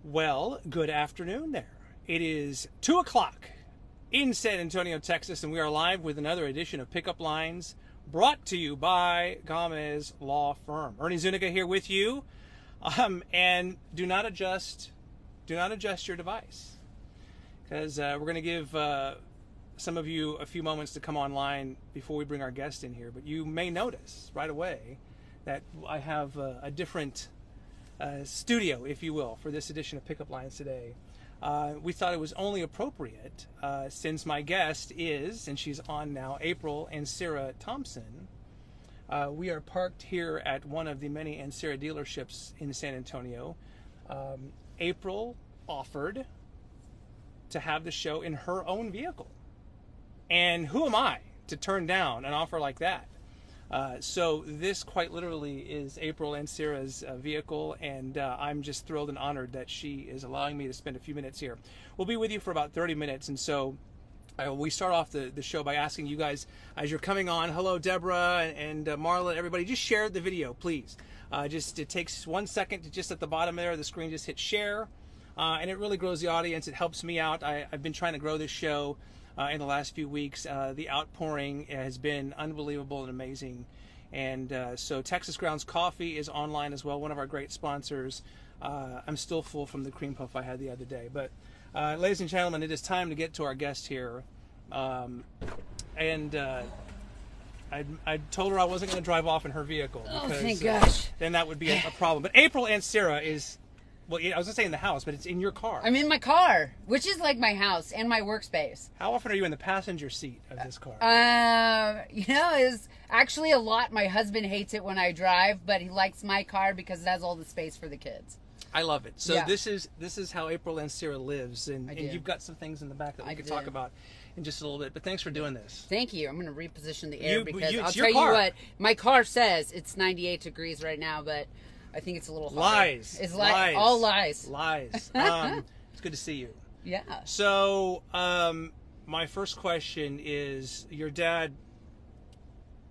Well, good afternoon there. It is 2 o'clock in San Antonio, Texas, and we are live with another edition of Pickup Lines brought to you by Gamez Law Firm. Ernie Zuniga here with you, and do not adjust your device, because we're going to give some of you a few moments to come online before we bring our guest in here. But you may notice right away that I have a different studio, if you will, for this edition of Pickup Lines today. We thought it was only appropriate, since my guest is, and she's on now, Ancira Thompson. We are parked here at one of the many Ancira dealerships in San Antonio. April offered to have the show in her own vehicle. And who am I to turn down an offer like that? So this quite literally is April Ancira's vehicle, and I'm just thrilled and honored that she is allowing me to spend a few minutes here. We'll be with you for about 30 minutes, and so we start off the show by asking you guys, as you're coming on, hello Deborah and Marla, everybody, just share the video, please. It takes 1 second to just at the bottom there of the screen, just hit share, and it really grows the audience. It helps me out. I've been trying to grow this show in the last few weeks. The outpouring has been unbelievable and amazing. And so Texas Grounds Coffee is online as well, one of our great sponsors. I'm still full from the cream puff I had the other day. But ladies and gentlemen, it is time to get to our guest here. I told her I wasn't going to drive off in her vehicle, because thank gosh. Then that would be a problem. But April Ancira is, well, I was going to say in the house, but it's in your car. I'm in my car, which is like my house and my workspace. How often are you in the passenger seat of this car? It's actually a lot. My husband hates it when I drive, but he likes my car because it has all the space for the kids. I love it. So yeah. This is how April Ancira lives, and you've got some things in the back that we could talk about in just a little bit. But thanks for doing this. Thank you. I'm going to reposition the air because I'll tell you what, my car says it's 98 degrees right now, but I think it's a little hotter. Lies. It's lies. All lies. Lies. It's good to see you. Yeah. So my first question is, your dad,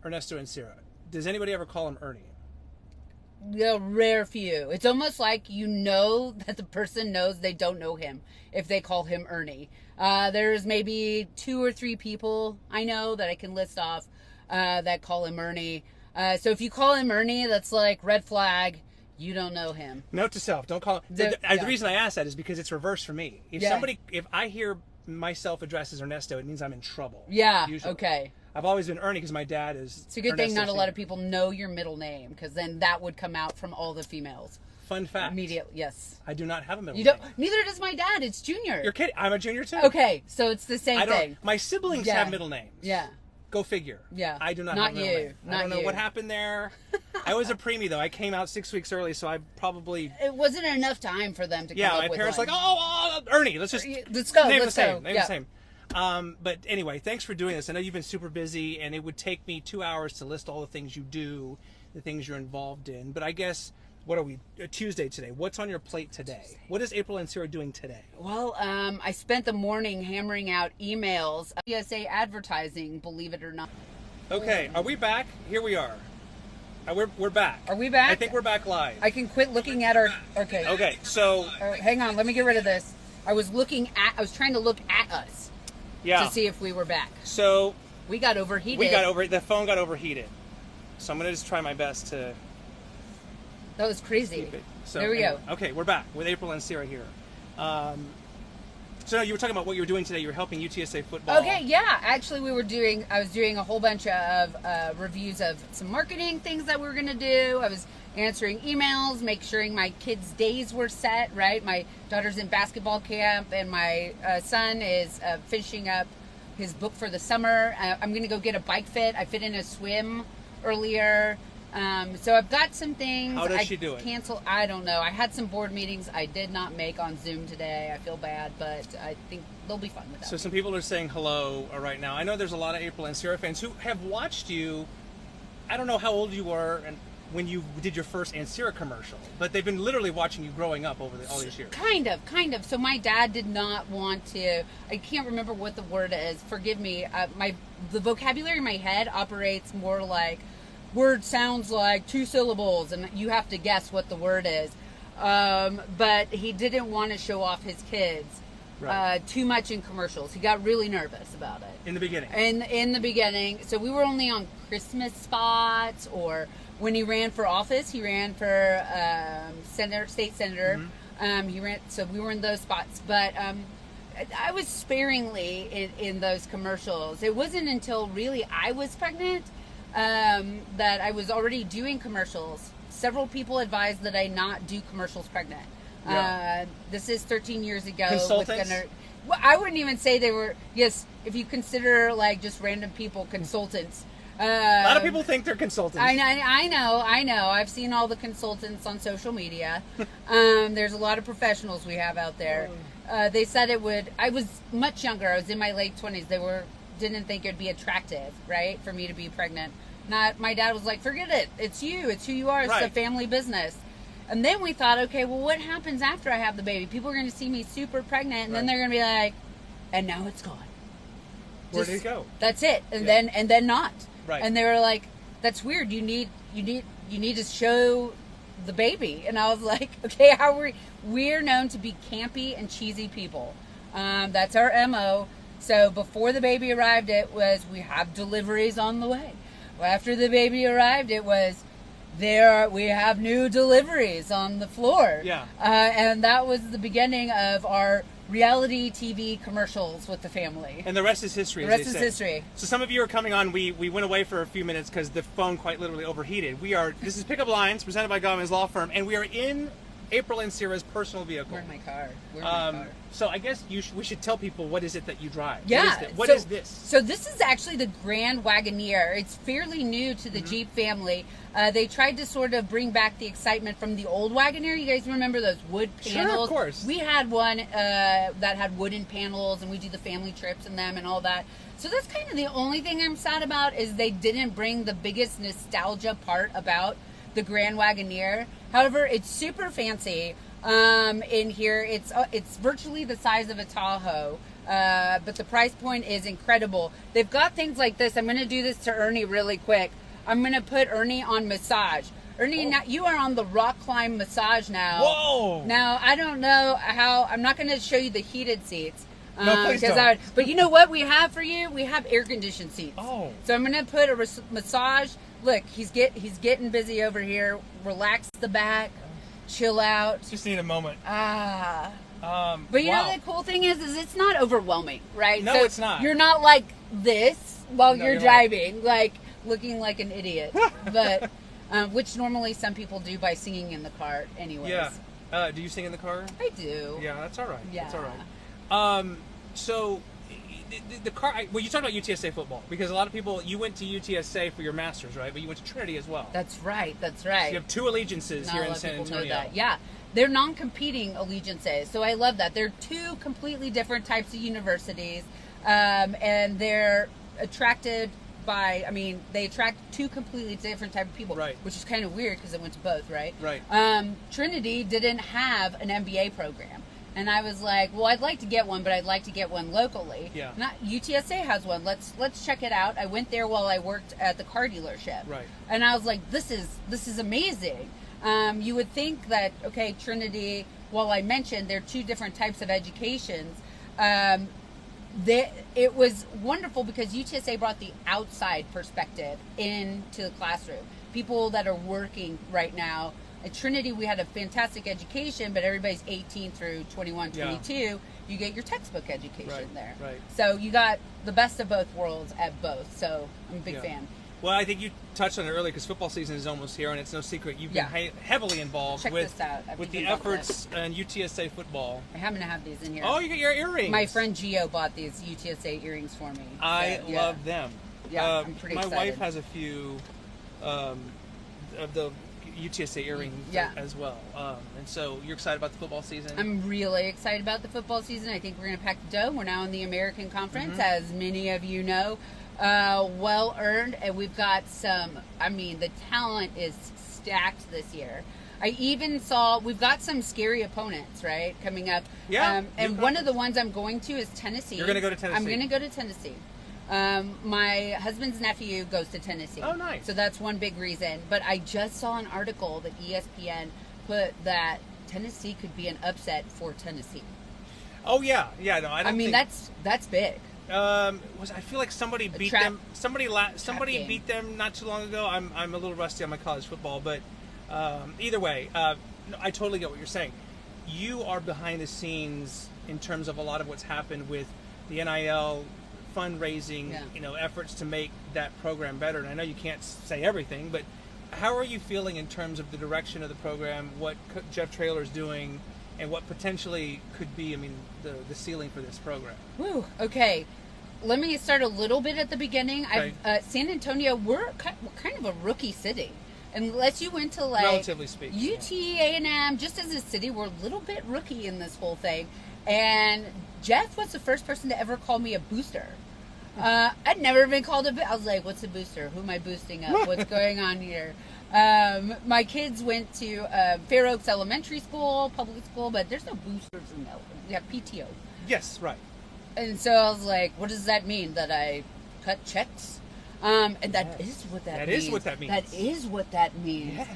Ernesto Ancira, does anybody ever call him Ernie? A rare few. It's almost like you know that the person knows they don't know him if they call him Ernie. There's maybe 2 or 3 people I know that I can list off that call him Ernie. So if you call him Ernie, that's like red flag. You don't know him. Note to self: don't call him. The reason I ask that is because it's reversed for me. If I hear myself addressed as Ernesto, it means I'm in trouble. Yeah. Usually. Okay. I've always been Ernie because my dad is. It's a good Ernesto thing not a lot of Sr. people know your middle name, because then that would come out from all the females. Fun fact. Immediately, yes. I do not have a middle You name. don't. Neither does my dad. It's Junior. You're kidding. I'm a junior too. Okay, so it's the same thing. My siblings have middle names. Yeah. Go figure. Yeah. I do not Not have a middle name. Not I don't know you. what happened there. I was a preemie though. I came out 6 weeks early, so I probably. It wasn't enough time for them to come up my with parents one. like, Ernie. Let's just go. Name Let's the same. go. Name the same. But anyway, thanks for doing this. I know you've been super busy, and it would take me 2 hours to list all the things you do, the things you're involved in. But I guess, what are we, Tuesday today? What's on your plate today? What is April Ancira doing today? Well, I spent the morning hammering out emails. UTSA advertising, believe it or not. Okay, are we back? Here we are. We're back. Are we back? I think we're back live. I can quit looking at our. Okay. Okay, so. Hang on, let me get rid of this. I was trying to look at us. Yeah. To see if we were back. So. We got overheated. The phone got overheated. So I'm going to just try my best to. That was crazy. So, there we go. Okay, we're back with April Ancira here. So you were talking about what you were doing today. You were helping UTSA Football. Okay, yeah. Actually, I was doing a whole bunch of reviews of some marketing things that we were going to do. I was answering emails, making sure my kids' days were set, right? My daughter's in basketball camp, and my son is finishing up his book for the summer. I'm going to go get a bike fit. I fit in a swim earlier. So I've got some things. How does she do it? I don't know. I had some board meetings I did not make on Zoom today. I feel bad, but I think they'll be fun with that. So some people are saying hello right now. I know there's a lot of April Ancira fans who have watched you. I don't know how old you were and when you did your first Ancira commercial, but they've been literally watching you growing up over all these years. Kind of. So my dad did not want to. I can't remember what the word is. Forgive me. The vocabulary in my head operates more like. Word sounds like 2 syllables, and you have to guess what the word is. But he didn't want to show off his kids too much in commercials. He got really nervous about it. In the beginning. In the beginning. So we were only on Christmas spots, or when he ran for office, he ran for state senator. So we were in those spots. But I was sparingly in those commercials. It wasn't until really I was pregnant that I was already doing commercials. Several people advised that I not do commercials pregnant. Yeah. This is 13 years ago. Consultants? Well, I wouldn't even say they were, yes, if you consider like just random people, consultants. A lot of people think they're consultants. I know. I've seen all the consultants on social media. There's a lot of professionals we have out there. They said it would, I was much younger. I was in my late 20s. Didn't think it'd be attractive, right, for me to be pregnant. My dad was like, forget it. It's you. It's who you are. It's a family business. And then we thought, okay, well, what happens after I have the baby? People are going to see me super pregnant, and then they're going to be like, and now it's gone. Where did it go? That's it. And then not. Right. And they were like, that's weird. You need to show the baby. And I was like, okay, we're known to be campy and cheesy people. That's our MO. So before the baby arrived, it was, we have deliveries on the way. After the baby arrived, it was, we have new deliveries on the floor. Yeah. And that was the beginning of our reality TV commercials with the family. And the rest is history. The rest is history. So some of you are coming on. We went away for a few minutes because the phone quite literally overheated. This is Pickup Lines presented by Gamez Law Firm, and we are in April Ancira's personal vehicle. We're in my car. So I guess we should tell people, what is it that you drive? Yeah. What is this? So this is actually the Grand Wagoneer. It's fairly new to the Jeep family. They tried to sort of bring back the excitement from the old Wagoneer. You guys remember those wood panels? Sure, of course. We had one that had wooden panels, and we do the family trips in them and all that. So that's kind of the only thing I'm sad about, is they didn't bring the biggest nostalgia part about the Grand Wagoneer. However, it's super fancy. In here, it's virtually the size of a Tahoe, but the price point is incredible. They've got things like this. I'm going to do this to Ernie really quick. I'm going to put Ernie on massage. Ernie, now you are on the rock climb massage now. Whoa! Now, I don't know how, I'm not going to show you the heated seats. No, please don't. But you know what we have for you? We have air-conditioned seats. Oh. So I'm going to put a massage. Look, he's getting busy over here. Relax the back. Chill out. Just need a moment. But you know the cool thing is it's not overwhelming, right? No, so it's not. You're not like this while you're driving, like looking like an idiot. But which normally some people do by singing in the car, anyways. Yeah. Do you sing in the car? I do. Yeah, that's all right. Yeah. That's all right. So the car. Well, you talked about UTSA football because a lot of people. You went to UTSA for your master's, right? But you went to Trinity as well. That's right. That's So right. you have two allegiances Not here a in lot of San people know Antonio. that. Yeah, they're non-competing allegiances, so I love that. They're two completely different types of universities, and they're attracted by. I mean, they attract two completely different type of people, Right? Which is kind of weird because it went to both, right? Right. Trinity didn't have an MBA program. And I was like, well, I'd like to get one, but I'd like to get one locally. Yeah. UTSA has one. Let's check it out. I went there while I worked at the car dealership. Right. And I was like, this is amazing. You would think that, okay, Trinity, while I mentioned there are two different types of educations, it was wonderful because UTSA brought the outside perspective into the classroom. People that are working right now. At Trinity, we had a fantastic education, but everybody's 18 through 21, 22. Yeah. You get your textbook education there. Right. So you got the best of both worlds at both. So I'm a big fan. Well, I think you touched on it earlier because football season is almost here, and it's no secret you've been heavily involved with the efforts in UTSA football. I happen to have these in here. Oh, you get your earrings. My friend Gio bought these UTSA earrings for me. I love them. Yeah, I'm pretty excited. My wife has a few of the UTSA earrings as well. And so you're excited about the football season? I'm really excited about the football season. I think we're going to pack the dough. We're now in the American Conference, as many of you know. Well earned, and we've got the talent is stacked this year. I even saw we've got some scary opponents, right, coming up. Yeah. And one of the ones I'm going to is Tennessee. You're going to go to Tennessee? I'm going to go to Tennessee. My husband's nephew goes to Tennessee. Oh, nice. So that's one big reason. But I just saw an article that ESPN put that Tennessee could be an upset for Tennessee. Oh yeah. No, I don't. That's big. I feel like somebody beat them. Somebody game. beat them not too long ago. I'm a little rusty on my college football, but either way, I totally get what you're saying. You are behind the scenes in terms of a lot of what's happened with the NIL fundraising, efforts to make that program better. And I know you can't say everything, but how are you feeling in terms of the direction of the program, what Jeff Traylor's doing, and what potentially could be, the ceiling for this program? Woo. Okay. Let me start a little bit at the beginning. Okay. San Antonio, we're kind of a rookie city. Unless you went to relatively speaking, UT&M, just as a city, we're a little bit rookie in this whole thing. And Jeff was the first person to ever call me a booster. I'd never been called I was like, what's a booster? Who am I boosting up? What's going on here? My kids went to Fair Oaks Elementary School, public school, but there's no boosters in that. We have PTO. Yes, right. And so I was like, what does that mean? That I cut checks? And that is what that means. That is what that means. That is what that means.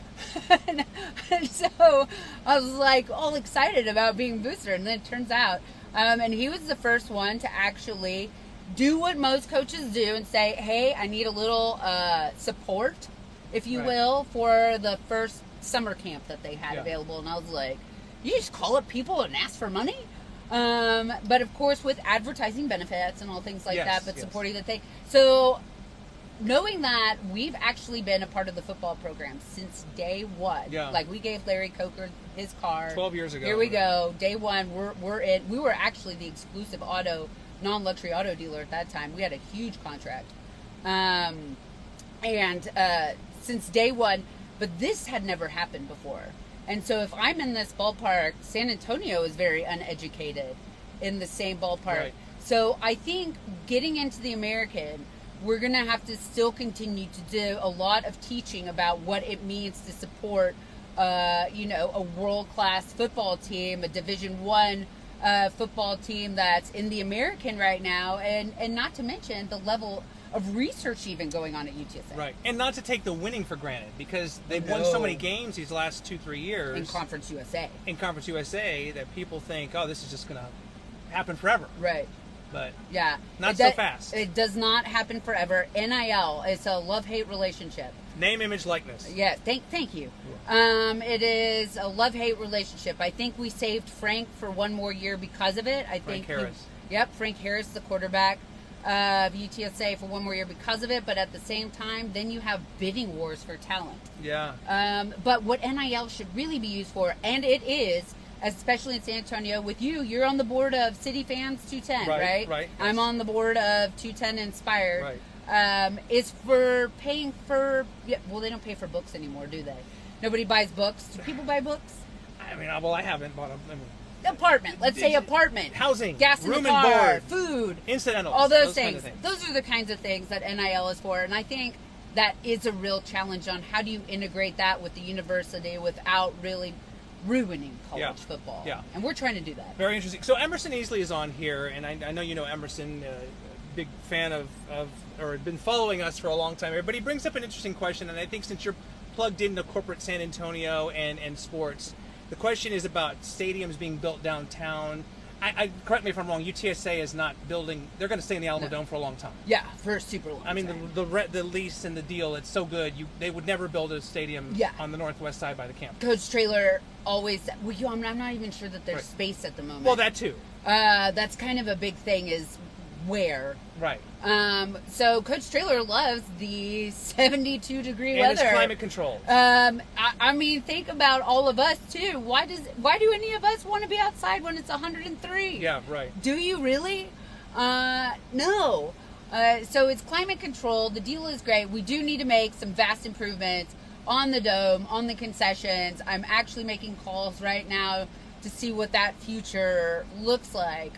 Yeah. and so I was like all excited about being booster. And then it turns out, and he was the first one to actually do what most coaches do and say, hey, I need a little support, if you will, for the first summer camp that they had available. And I was like, you just call up people and ask for money? But of course with advertising benefits and all things like that, but supporting the thing. So knowing that, we've actually been a part of the football program since day one. Yeah. Like we gave Larry Coker his car 12 years ago. Here we go. Day one, we're in. We were actually the exclusive non-luxury auto dealer at that time. We had a huge contract. And since day one, but this had never happened before. And so if I'm in this ballpark, San Antonio is very uneducated in the same ballpark. Right. So I think getting into the American, we're going to have to still continue to do a lot of teaching about what it means to support, a world-class football team, a Division I football team that's in the American right now, and not to mention the level of research even going on at UTSA. Right. And not to take the winning for granted, because they've won so many games these last 2-3 years. In Conference USA. That people think, oh, this is just going to happen forever. Right. But yeah, not so fast. It does not happen forever. NIL, it's a love-hate relationship. Name, image, likeness. Yeah, thank you. It is a love-hate relationship. I think we saved Frank for one more year because of it. Frank Harris. Frank Harris, the quarterback of UTSA, for one more year because of it. But at the same time, then you have bidding wars for talent. Yeah. But what NIL should really be used for, and it is, especially in San Antonio, with you're on the board of City Fans 210, right? Right. Yes. I'm on the board of 210 Inspired. Right. Is for paying for, well, they don't pay for books anymore, do they? Nobody buys books. Do people buy books? I haven't bought them. Apartment. Let's say apartment. Housing. Gas in room the car. and board. Food. Incidentals. All those things. things. Those are the kinds of things that NIL is for. And I think that is a real challenge on how do you integrate that with the university without really ruining college football. Yeah. And we're trying to do that. Very interesting. So Emerson Easley is on here, and I know you know Emerson, big fan of or been following us for a long time here, but he brings up an interesting question, and I think since you're plugged into corporate San Antonio and sports, the question is about stadiums being built downtown. I correct me if I'm wrong, UTSA is not building, they're going to stay in the Alamo Dome for a long time. Yeah, for a super long time. The lease and the deal, it's so good, they would never build a stadium on the northwest side by the campus. Coach Traylor always said, I'm not even sure that there's space at the moment. Well, that too. That's kind of a big thing, is where. Right. So Coach Traylor loves the 72-degree weather. And it's climate controlled. Think about all of us too. Why do any of us want to be outside when it's 103? Yeah, right. Do you really? No. So it's climate controlled. The deal is great. We do need to make some vast improvements on the dome, on the concessions. I'm actually making calls right now to see what that future looks like.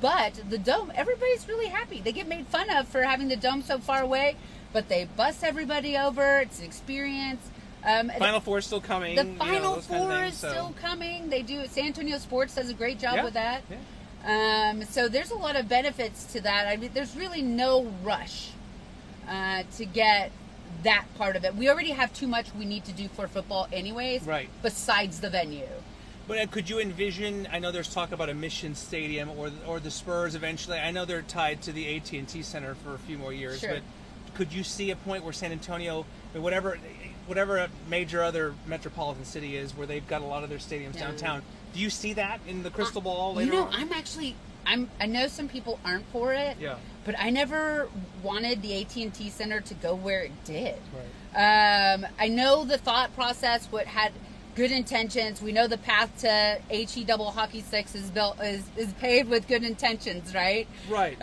But the dome, everybody's really happy. They get made fun of for having the dome so far away, but they bus everybody over. It's an experience. Final Four is still coming. The Final Four is still coming. They do. San Antonio Sports does a great job with that. Yeah. So there's a lot of benefits to that. There's really no rush to get that part of it. We already have too much we need to do for football anyways, right, besides the venue. But could you envision, I know there's talk about a Mission Stadium or the Spurs eventually. I know they're tied to the AT&T Center for a few more years, sure. But could you see a point where San Antonio, whatever a major other metropolitan city is, where they've got a lot of their stadiums downtown, do you see that in the crystal ball later on? I know some people aren't for it, but I never wanted the AT&T Center to go where it did. Right. I know the thought process, what had good intentions. We know the path to HE double hockey sticks is paved with good intentions, right? Right.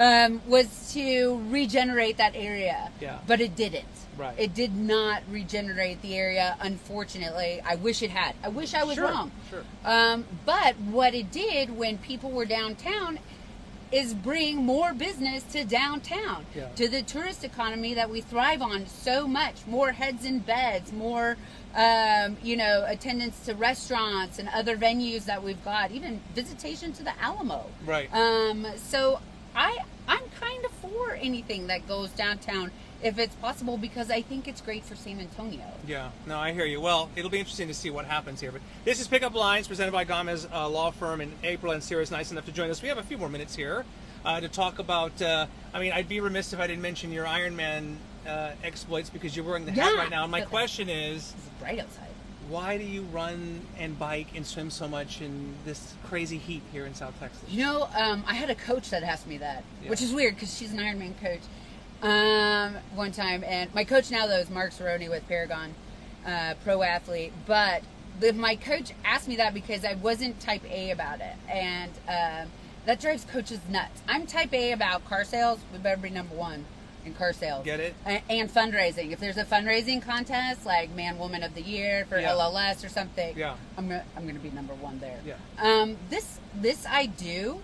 Was to regenerate that area. Yeah. But it didn't. Right. It did not regenerate the area, unfortunately. I wish it had. I wish I was wrong. Sure. But what it did when people were downtown is bring more business to downtown, to the tourist economy that we thrive on so much. More heads in beds, more attendance to restaurants and other venues that we've got, even visitation to the Alamo. Right. So I'm kind of for anything that goes downtown if it's possible, because I think it's great for San Antonio. Yeah, no, I hear you. Well, it'll be interesting to see what happens here. But this is Pickup Lines, presented by Gamez Law Firm, and April and Ancira is nice enough to join us. We have a few more minutes here to talk about, I'd be remiss if I didn't mention your Ironman exploits, because you're wearing the hat right now. And my question is, it's bright outside. Why do you run and bike and swim so much in this crazy heat here in South Texas? I had a coach that asked me that, which is weird because she's an Ironman coach. One time, and my coach now though is Mark Cerrone with Paragon, pro athlete. But my coach asked me that because I wasn't type A about it, and that drives coaches nuts. I'm type A about car sales. We better be number one in car sales. Get it? And fundraising. If there's a fundraising contest like Man Woman of the Year for LLS or something, I'm gonna be number one there. Yeah. This I do.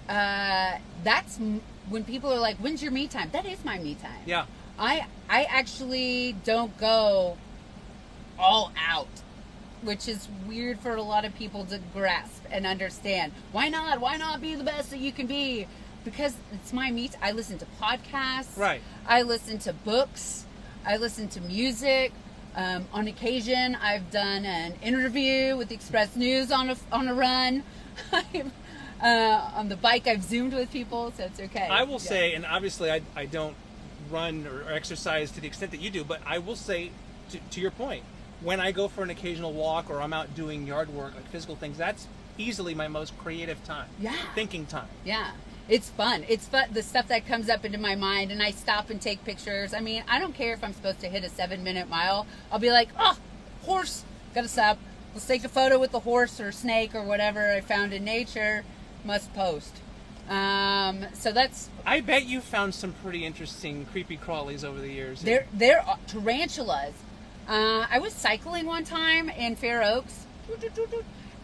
That's when people are like, when's your me time? That is my me time. Yeah. I actually don't go all out, which is weird for a lot of people to grasp and understand. Why not? Why not be the best that you can be? Because it's my me time. I listen to podcasts. Right. I listen to books. I listen to music. On occasion, I've done an interview with the Express News on a run. On the bike, I've Zoomed with people, so it's okay. I will say, and obviously I don't run or exercise to the extent that you do, but I will say, to your point, when I go for an occasional walk or I'm out doing yard work, like physical things, that's easily my most creative time. Yeah. Thinking time. Yeah. It's fun. It's fun. The stuff that comes up into my mind, and I stop and take pictures. I mean, I don't care if I'm supposed to hit a 7-minute mile. I'll be like, oh, horse, gotta stop. Let's take a photo with the horse or snake or whatever I found in nature. Must post. So that's. I bet you found some pretty interesting creepy crawlies over the years. They're tarantulas. I was cycling one time in Fair Oaks,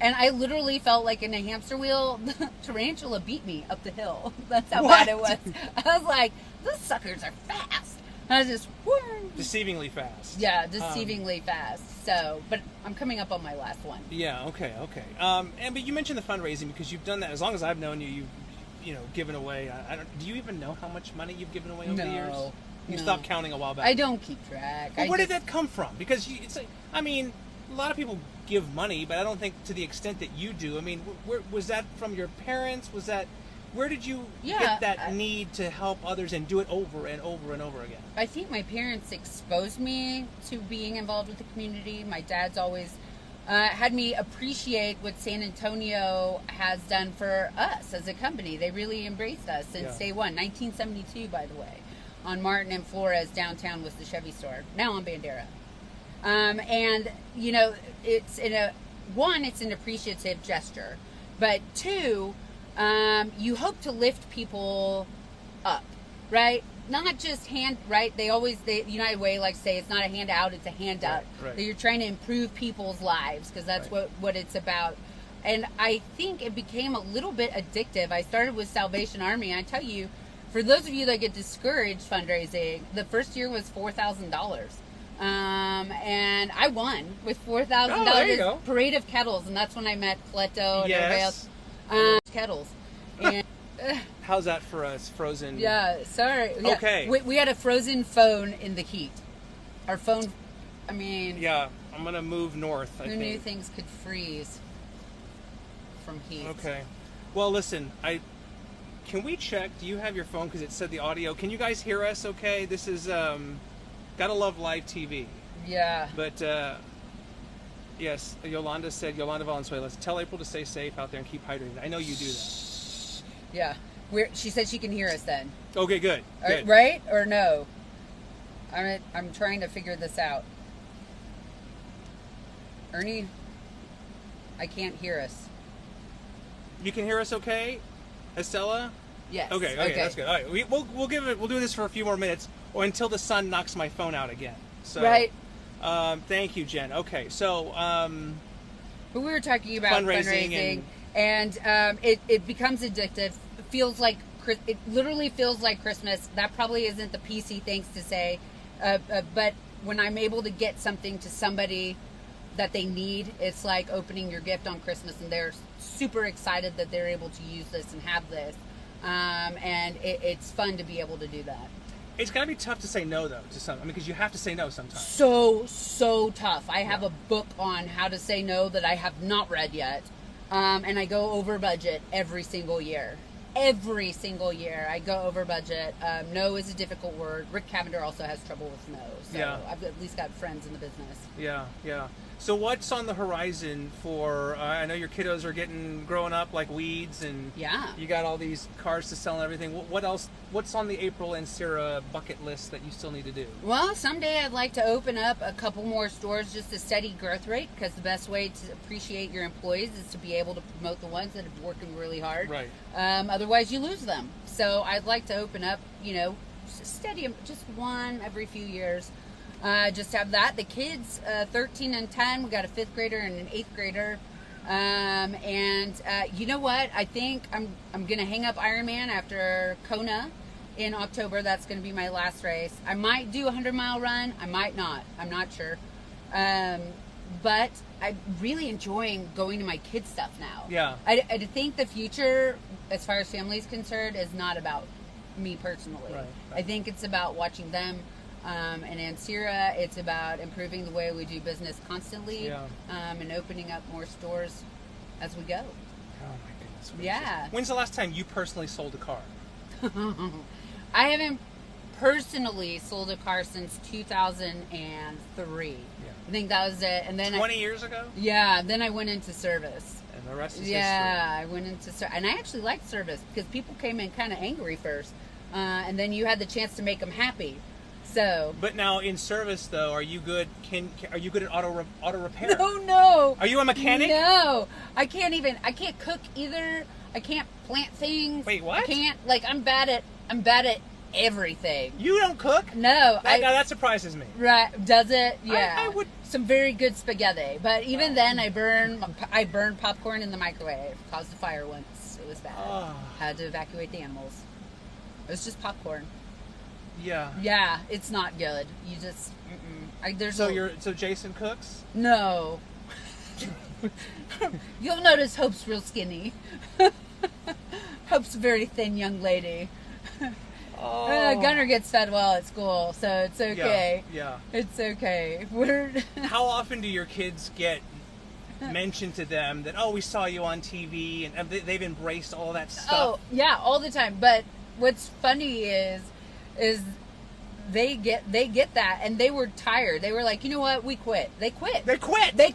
and I literally felt like in a hamster wheel. The tarantula beat me up the hill. That's how bad it was. I was like, those suckers are fast. I was just deceivingly fast. Yeah, deceivingly fast. So, but I'm coming up on my last one. Yeah. Okay. But you mentioned the fundraising, because you've done that as long as I've known you. You've given away. Do you even know how much money you've given away over the years? You stopped counting a while back. I don't keep track. Well, where did that come from? Because a lot of people give money, but I don't think to the extent that you do. I mean, where was that from? Your parents? Was that? Where did you get that need to help others and do it over and over and over again? I think my parents exposed me to being involved with the community. My dad's always had me appreciate what San Antonio has done for us as a company. They really embraced us since day one. 1972, by the way. On Martin and Flores, downtown was the Chevy store. Now on Bandera. And, it's it's an appreciative gesture. But two, you hope to lift people up, right? Not just right? The United Way likes to say it's not a handout, it's a hand up. Right. That you're trying to improve people's lives, because that's what it's about. And I think it became a little bit addictive. I started with Salvation Army. I tell you, for those of you that get discouraged fundraising, the first year was $4,000. And I won with $4,000 Parade of Kettles, and that's when I met Cleto and everybody else. Kettles. And how's that for us? Frozen? Yeah, sorry. Yeah. Okay. We had a frozen phone in the heat. Our phone, I mean... Yeah, I'm going to move north, I Who think. knew things could freeze from heat? Okay. Well, listen, can we check? Do you have your phone? Because it said the audio. Can you guys hear us okay? This is, Gotta Love Live TV. Yeah. But, yes, Yolanda Valenzuela, tell April to stay safe out there and keep hydrated. I know you do that. Yeah. She said she can hear us then. Okay, good. Good. Right? Or no? I'm trying to figure this out. Ernie, I can't hear us. You can hear us okay? Estella? Yes. Okay, that's good. All right, we'll do this for a few more minutes, or until the sun knocks my phone out again. So, right. Thank you, Jen. Okay, so but we were talking about fundraising and it becomes addictive. It literally feels like Christmas. That probably isn't the PC things to say, but when I'm able to get something to somebody that they need, it's like opening your gift on Christmas, and they're super excited that they're able to use this and have this, and it's fun to be able to do that. It's got to be tough to say no, though, to some. I mean, because you have to say no sometimes. So tough. I have a book on how to say no that I have not read yet, and I go over budget every single year. Every single year, I go over budget. No is a difficult word. Rick Cavender also has trouble with no, so I've at least got friends in the business. Yeah. So what's on the horizon for? I know your kiddos are growing up like weeds, and you got all these cars to sell and everything. What else? What's on the April and Ancira bucket list that you still need to do? Well, someday I'd like to open up a couple more stores, just a steady growth rate, because the best way to appreciate your employees is to be able to promote the ones that are working really hard. Right. Otherwise, you lose them. So I'd like to open up, steady, just one every few years. Just have that. The kids, 13 and 10, we got a 5th grader and an 8th grader. You know what? I think I'm going to hang up Ironman after Kona in October. That's going to be my last race. I might do a 100-mile run. I might not. I'm not sure. But I'm really enjoying going to my kids' stuff now. Yeah. I think the future, as far as family is concerned, is not about me personally. Right. I think it's about watching them. And Ancira, it's about improving the way we do business constantly, and opening up more stores as we go. Oh my goodness. Yeah. When's the last time you personally sold a car? I haven't personally sold a car since 2003. Yeah. I think that was it. And then 20 years ago? Yeah. Then I went into service. And the rest is history. Yeah, I went into service. And I actually liked service because people came in kind of angry first. And then you had the chance to make them happy. So. But now in service though, are you good? Are you good at auto repair? No. Are you a mechanic? No, I can't cook either. I can't plant things. Wait, what? I can't. I'm bad at everything. You don't cook? No. That surprises me. Right? Does it? Yeah. I would. Some very good spaghetti, but even then, I burned popcorn in the microwave. Caused a fire once. It was bad. Had to evacuate the animals. It was just popcorn. Yeah. Yeah, it's not good. You just. So Jason cooks? No. You'll notice Hope's real skinny. Hope's a very thin young lady. Gunner gets fed well at school, so it's okay. Yeah. It's okay. How often do your kids get mentioned to them that, we saw you on TV, and they've embraced all that stuff? Oh, yeah, all the time. But what's funny is they get that, and they were tired. They were like, you know what? We quit. They quit. They quit. They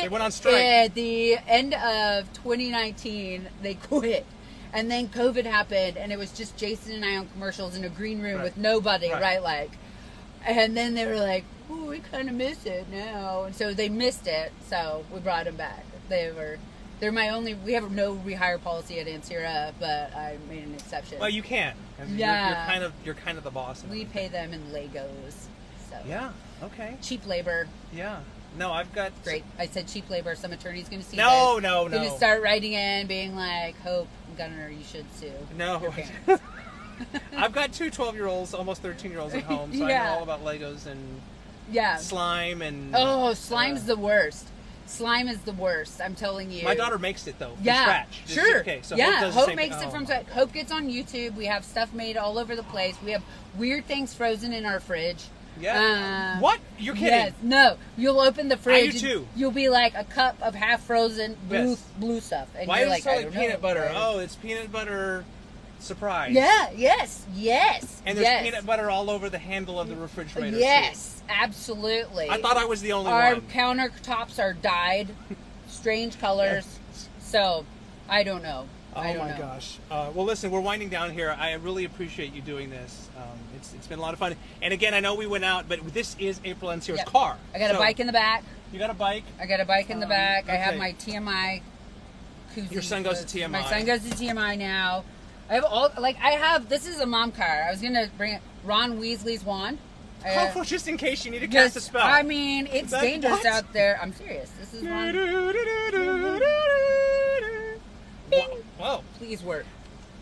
went on strike. At the end of 2019, they quit. And then COVID happened, and it was just Jason and I on commercials in a green room with nobody, right? And then they were like, "Oh, we kind of miss it now," and so they missed it. So we brought them back. They're my only. We have no rehire policy at Ancira, but I made an exception. Well, you can. Yeah. You're kind of the boss. We pay them in Legos. So. Yeah. Okay. Cheap labor. Yeah. No, I've got... Great. I said cheap labor. Some attorney's going to see No. this. Going to start writing in, being like, Hope, Gunner, you should sue. No. I've got 2 12-year-olds, almost 13-year-olds at home, so I know all about Legos and slime and... Oh, slime's the worst. Slime is the worst, I'm telling you. My daughter makes it, though, from scratch. Sure. Okay, so Hope makes it from scratch. Hope gets on YouTube. We have stuff made all over the place. We have weird things frozen in our fridge. Yeah. What? You're kidding? Yes. No. You'll open the fridge. I do too. You'll be like a cup of half frozen blue stuff, and Why you're does like, it smell I like don't peanut know. butter? Right? Oh, it's peanut butter surprise. Yeah. Yes. And there's peanut butter all over the handle of the refrigerator. Yes. Absolutely. I thought I was the only Our one. countertops are dyed, strange colors. So, I don't know. Oh my gosh. Well, listen, we're winding down here. I really appreciate you doing this. It's been a lot of fun. And again, I know we went out, but this is April and Ancira's car. I got a bike in the back. You got a bike? I got a bike in the back. Okay. I have my TMI koozie. Your son goes to TMI. My son goes to TMI now. I have this is a mom car. I was going to bring it. Ron Weasley's wand. Oh, just in case you need to cast a spell. I mean, it's dangerous out there. I'm serious. This is Ron. Whoa. Please work.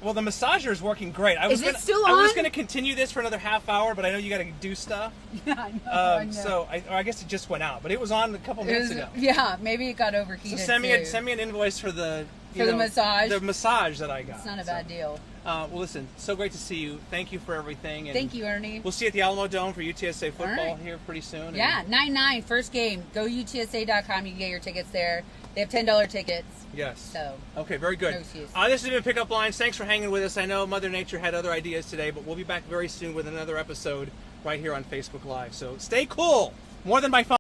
Well, the massager is working great. Is it still on? I was going to continue this for another half hour, but I know you got to do stuff. Yeah, I know. So I guess it just went out, but it was on a couple minutes ago. Yeah, maybe it got overheated. So send me an invoice for the massage. The massage that I got. It's not a bad deal. Well, listen, so great to see you. Thank you for everything. And thank you, Ernie. We'll see you at the Alamo Dome for UTSA Football here pretty soon. Yeah, 9/9, first game. Go UTSA.com. You can get your tickets there. They have $10 tickets. Yes. So. Okay, very good. No excuse. This has been Pickup Lines. Thanks for hanging with us. I know Mother Nature had other ideas today, but we'll be back very soon with another episode right here on Facebook Live. So stay cool. More than my phone.